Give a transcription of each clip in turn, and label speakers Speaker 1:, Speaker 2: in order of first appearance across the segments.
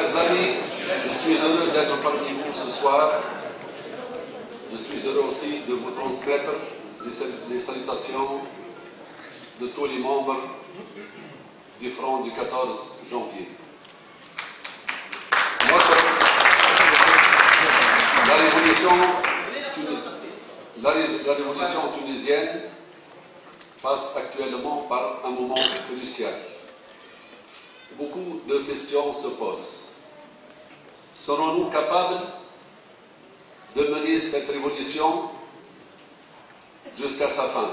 Speaker 1: Chers amis, je suis heureux d'être parmi vous ce soir. Je suis heureux aussi de vous transmettre les salutations de tous les membres du Front du 14 janvier. La révolution tunisienne passe actuellement par un moment crucial. Beaucoup de questions se posent. Serons-nous capables de mener cette révolution jusqu'à sa fin?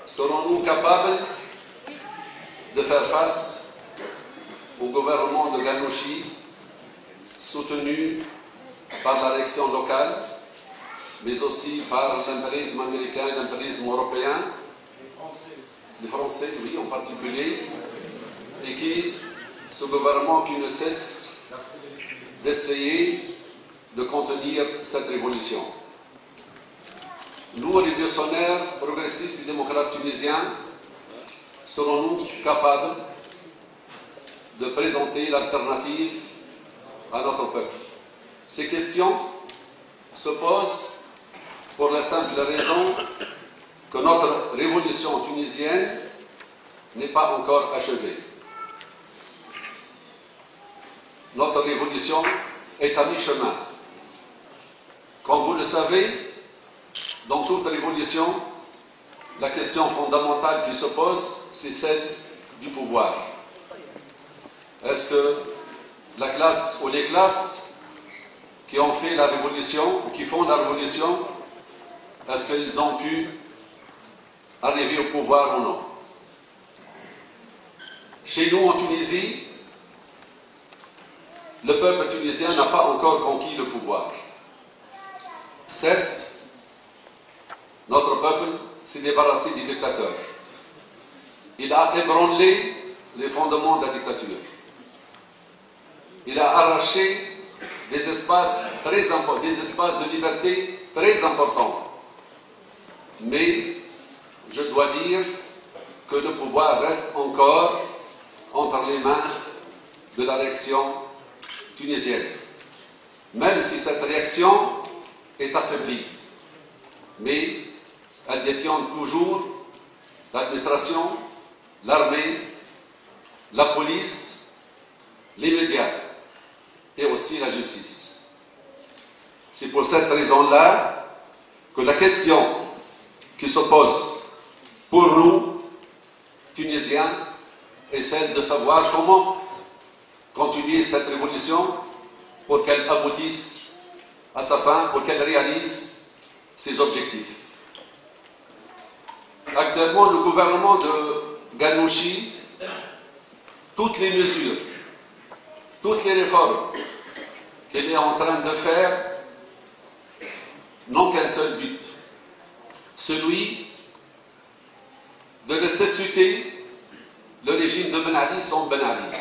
Speaker 1: Serons-nous capables de faire face au gouvernement de Ghannouchi, soutenu par la réaction locale, mais aussi par l'impérialisme américain, l'impérialisme européen, les Français, oui, en particulier, et ce gouvernement qui ne cesse d'essayer de contenir cette révolution. Nous, révolutionnaires, progressistes et démocrates tunisiens, serons-nous capables de présenter l'alternative à notre peuple? Ces questions se posent pour la simple raison que notre révolution tunisienne n'est pas encore achevée. Notre révolution est à mi-chemin. Comme vous le savez, dans toute révolution, la question fondamentale qui se pose, c'est celle du pouvoir. Est-ce que la classe ou les classes qui ont fait la révolution, ou qui font la révolution, est-ce qu'ils ont pu arriver au pouvoir ou non? Chez nous, en Tunisie, le peuple tunisien n'a pas encore conquis le pouvoir. Certes, notre peuple s'est débarrassé des dictateurs. Il a ébranlé les fondements de la dictature. Il a arraché des espaces de liberté très importants. Mais je dois dire que le pouvoir reste encore entre les mains de la réaction tunisienne. Même si cette réaction est affaiblie. Mais elle détient toujours l'administration, l'armée, la police, les médias et aussi la justice. C'est pour cette raison-là que la question qui se pose pour nous, Tunisiens, est celle de savoir comment continuer cette révolution pour qu'elle aboutisse à sa fin, pour qu'elle réalise ses objectifs. Actuellement, le gouvernement de Ghannouchi, toutes les mesures, toutes les réformes qu'il est en train de faire n'ont qu'un seul but, celui de ressusciter le régime de Ben Ali sans Ben Ali.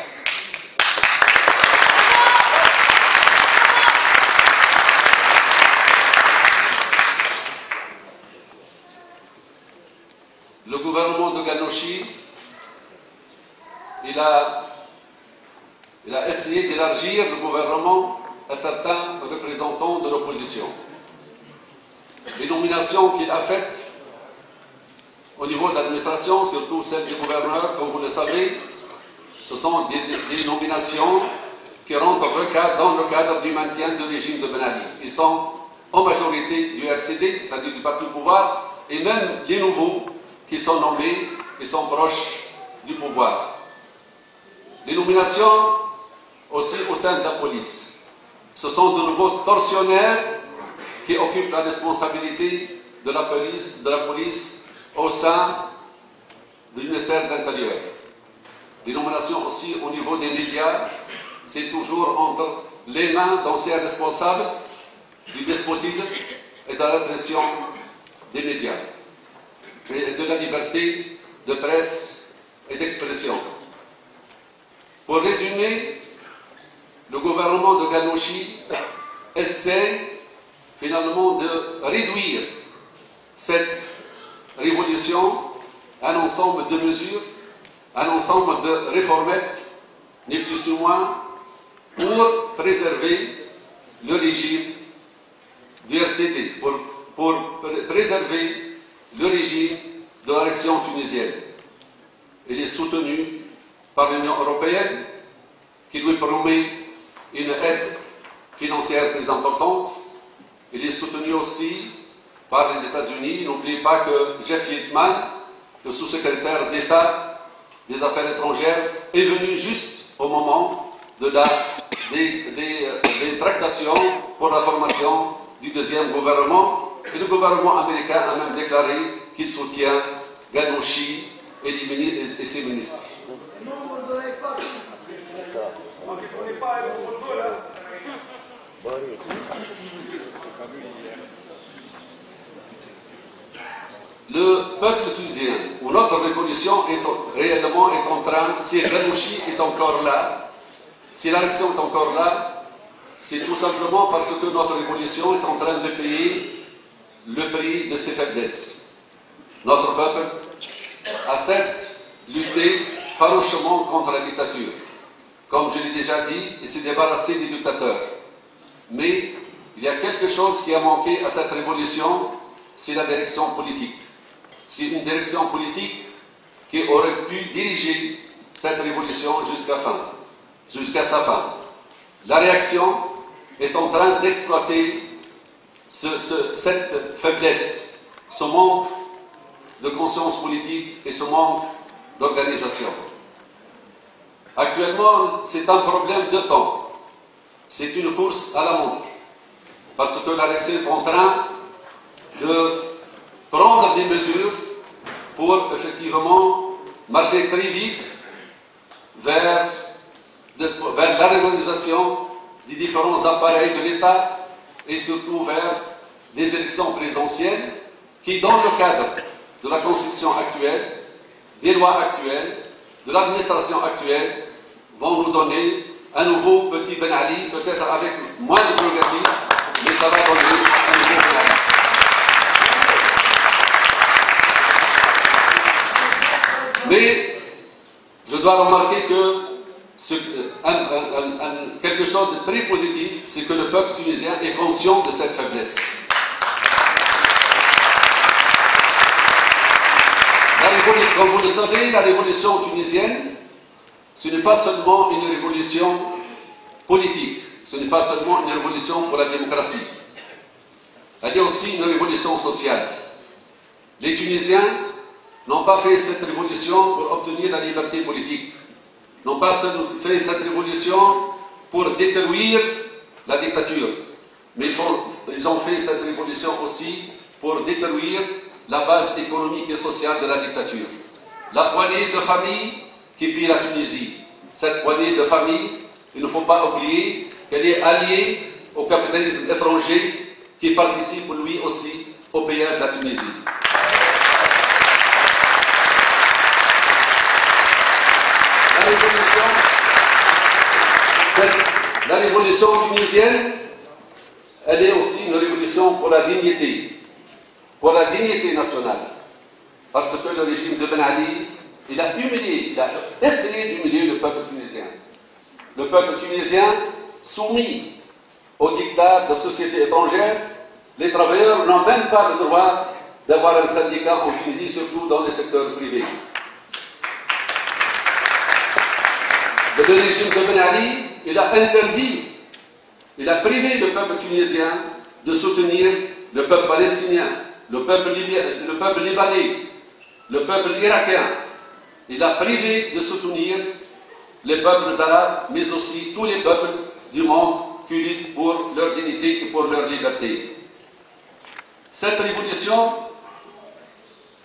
Speaker 1: Le gouvernement de Ghannouchi, il a essayé d'élargir le gouvernement à certains représentants de l'opposition. Les nominations qu'il a faites au niveau de l'administration, surtout celles du gouverneur, comme vous le savez, ce sont des nominations qui rentrent dans le cadre du maintien du régime de Ben Ali. Ils sont en majorité du RCD, c'est-à-dire du parti au pouvoir, et même les nouveaux qui sont nommés et sont proches du pouvoir. Les nominations aussi au sein de la police. Ce sont de nouveaux tortionnaires qui occupent la responsabilité de la police au sein du ministère de l'Intérieur. Les nominations aussi au niveau des médias, c'est toujours entre les mains d'anciens responsables du despotisme et de la répression des médias, et de la liberté de presse et d'expression. Pour résumer, le gouvernement de Ghannouchi essaie finalement de réduire cette révolution à un ensemble de mesures, un ensemble de réformettes, ni plus ni moins, pour préserver le régime du RCD, pour préserver le régime de l'élection tunisienne. Il est soutenu par l'Union européenne, qui lui promet une aide financière très importante. Il est soutenu aussi par les États-Unis. N'oubliez pas que Jeff Feltman, le sous-secrétaire d'État des Affaires étrangères, est venu juste au moment des tractations pour la formation du deuxième gouvernement. Et le gouvernement américain a même déclaré qu'il soutient Ghannouchi et ses ministres. Le peuple tunisien, ou notre révolution réellement est en train, si Ghannouchi est encore là, si l'élection est encore là, c'est tout simplement parce que notre révolution est en train de payer le prix de ses faiblesses. Notre peuple a certes lutté farouchement contre la dictature. Comme je l'ai déjà dit, il s'est débarrassé des dictateurs. Mais il y a quelque chose qui a manqué à cette révolution, c'est la direction politique. C'est une direction politique qui aurait pu diriger cette révolution jusqu'à sa fin. La réaction est en train d'exploiter cette faiblesse, ce manque de conscience politique et ce manque d'organisation. Actuellement, c'est un problème de temps. C'est une course à la montre. Parce que la réaction est en train de prendre des mesures pour effectivement marcher très vite vers la réorganisation des différents appareils de l'État et surtout vers des élections présidentielles qui, dans le cadre de la Constitution actuelle, des lois actuelles, de l'administration actuelle, vont nous donner un nouveau petit Ben Ali, peut-être avec moins de prérogatives, mais ça va donner un nouveau Ben Ali. Mais je dois remarquer que quelque chose de très positif, c'est que le peuple tunisien est conscient de cette faiblesse. Comme vous le savez, la révolution tunisienne, ce n'est pas seulement une révolution politique, ce n'est pas seulement une révolution pour la démocratie. Elle est aussi une révolution sociale. Les Tunisiens n'ont pas fait cette révolution pour obtenir la liberté politique, n'ont pas fait cette révolution pour détruire la dictature, mais ils ont fait cette révolution aussi pour détruire la base économique et sociale de la dictature. La poignée de familles qui pille la Tunisie. Cette poignée de familles, il ne faut pas oublier qu'elle est alliée au capitalisme étranger qui participe lui aussi au pillage de la Tunisie. La révolution tunisienne, elle est aussi une révolution pour la dignité nationale. Parce que le régime de Ben Ali, il a essayé d'humilier le peuple tunisien. Le peuple tunisien, soumis au diktat de sociétés étrangères, les travailleurs n'ont même pas le droit d'avoir un syndicat en Tunisie, surtout dans les secteurs privés. Le régime de Ben Ali, il a interdit, il a privé le peuple tunisien de soutenir le peuple palestinien, le peuple libanais, le peuple irakien. Il a privé de soutenir les peuples arabes, mais aussi tous les peuples du monde qui luttent pour leur dignité et pour leur liberté. Cette révolution,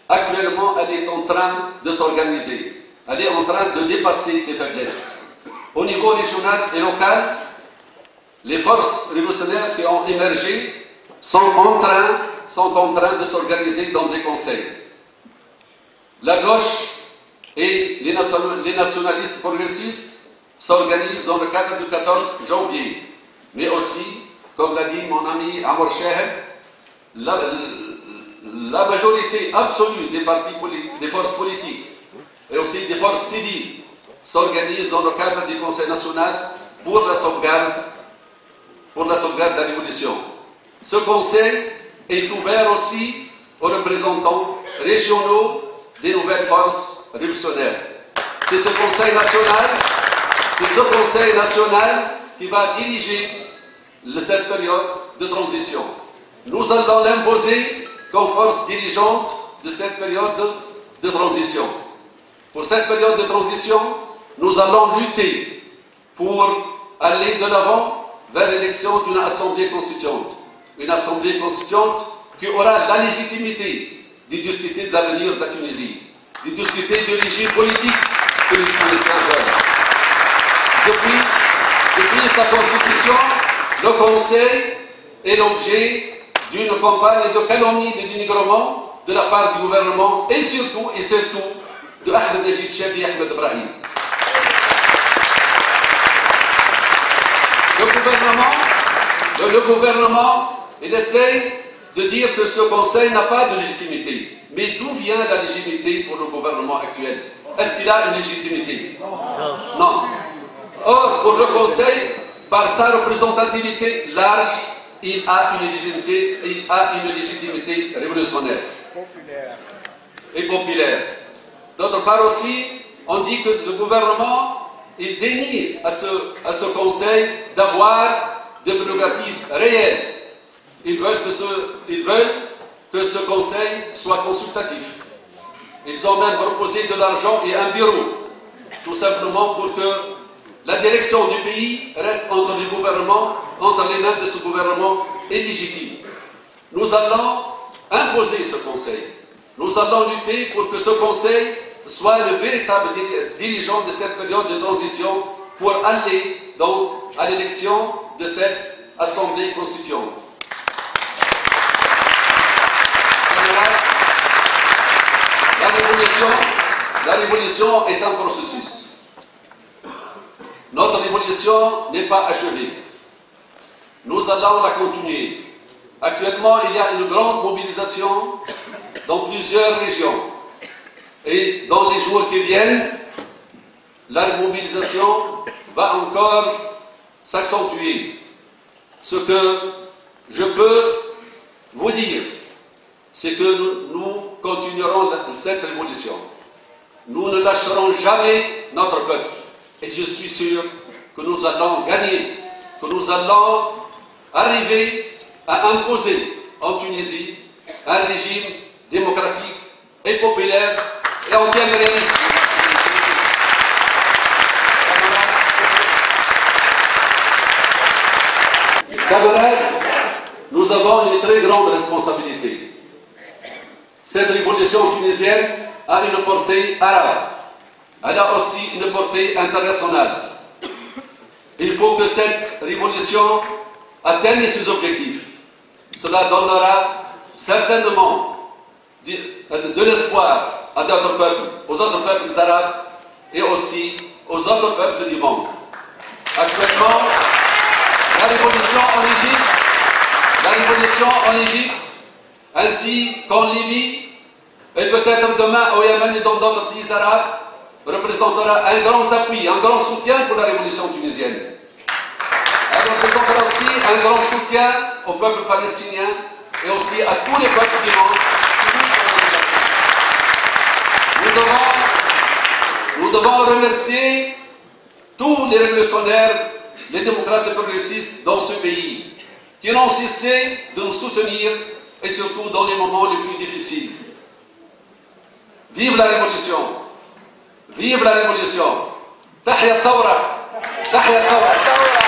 Speaker 1: actuellement, elle est en train de s'organiser. Elle est en train de dépasser ses faiblesses. Au niveau régional et local, les forces révolutionnaires qui ont émergé sont en train de s'organiser dans des conseils. La gauche et les nationalistes progressistes s'organisent dans le cadre du 14 janvier. Mais aussi, comme l'a dit mon ami Amor Shahed, la majorité absolue des forces politiques et aussi des forces civiles s'organisent dans le cadre du Conseil national pour la sauvegarde de la révolution. Ce conseil est ouvert aussi aux représentants régionaux des nouvelles forces révolutionnaires. C'est ce conseil national qui va diriger cette période de transition. Nous allons l'imposer comme force dirigeante de cette période de transition. Pour cette période de transition, nous allons lutter pour aller de l'avant vers l'élection d'une assemblée constituante. Une assemblée constituante qui aura la légitimité de discuter de l'avenir de la Tunisie, de discuter du régime politique que les Tunisiens veulent. Depuis sa constitution, le Conseil est l'objet d'une campagne de calomnie et de dénigrement de la part du gouvernement et surtout de Ahmed Najib Cheikh et Ahmed Brahim. Le gouvernement, il essaie de dire que ce Conseil n'a pas de légitimité. Mais d'où vient la légitimité pour le gouvernement actuel? Est-ce qu'il a une légitimité? Non. Or, pour le Conseil, par sa représentativité large, il a une légitimité révolutionnaire et populaire. D'autre part aussi, on dit que le gouvernement, il dénie à ce Conseil d'avoir des prérogatives réelles. Ils veulent que ce Conseil soit consultatif. Ils ont même proposé de l'argent et un bureau, tout simplement pour que la direction du pays reste entre les mains de ce gouvernement illégitime. Nous allons imposer ce Conseil. Nous allons lutter pour que ce Conseil soit le véritable dirigeant de cette période de transition pour aller donc à l'élection de cette Assemblée constituante. La révolution est un processus. Notre révolution n'est pas achevée. Nous allons la continuer. Actuellement, il y a une grande mobilisation dans plusieurs régions. Et dans les jours qui viennent, la mobilisation va encore s'accentuer. Ce que je peux vous dire, c'est que nous continuerons cette révolution. Nous ne lâcherons jamais notre peuple. Et je suis sûr que nous allons gagner, que nous allons arriver à imposer en Tunisie un régime démocratique et populaire et entièrement réaliste. Camarades, nous avons une très grande responsabilité. Cette révolution tunisienne a une portée arabe. Elle a aussi une portée internationale. Il faut que cette révolution atteigne ses objectifs. Cela donnera certainement de l'espoir à d'autres peuples, aux autres peuples arabes et aussi aux autres peuples du monde. Actuellement, la révolution en Égypte, ainsi qu'en Libye, et peut-être demain au Yémen et dans d'autres pays arabes, représentera un grand appui, un grand soutien pour la révolution tunisienne. Elle représentera aussi un grand soutien au peuple palestinien et aussi à tous les peuples du monde. Nous devons remercier tous les révolutionnaires, les démocrates et progressistes dans ce pays, qui n'ont cessé de nous soutenir et surtout dans les moments les plus difficiles. Vive la révolution! Vive la révolution! Tahya Thawra! Tahya Thawra!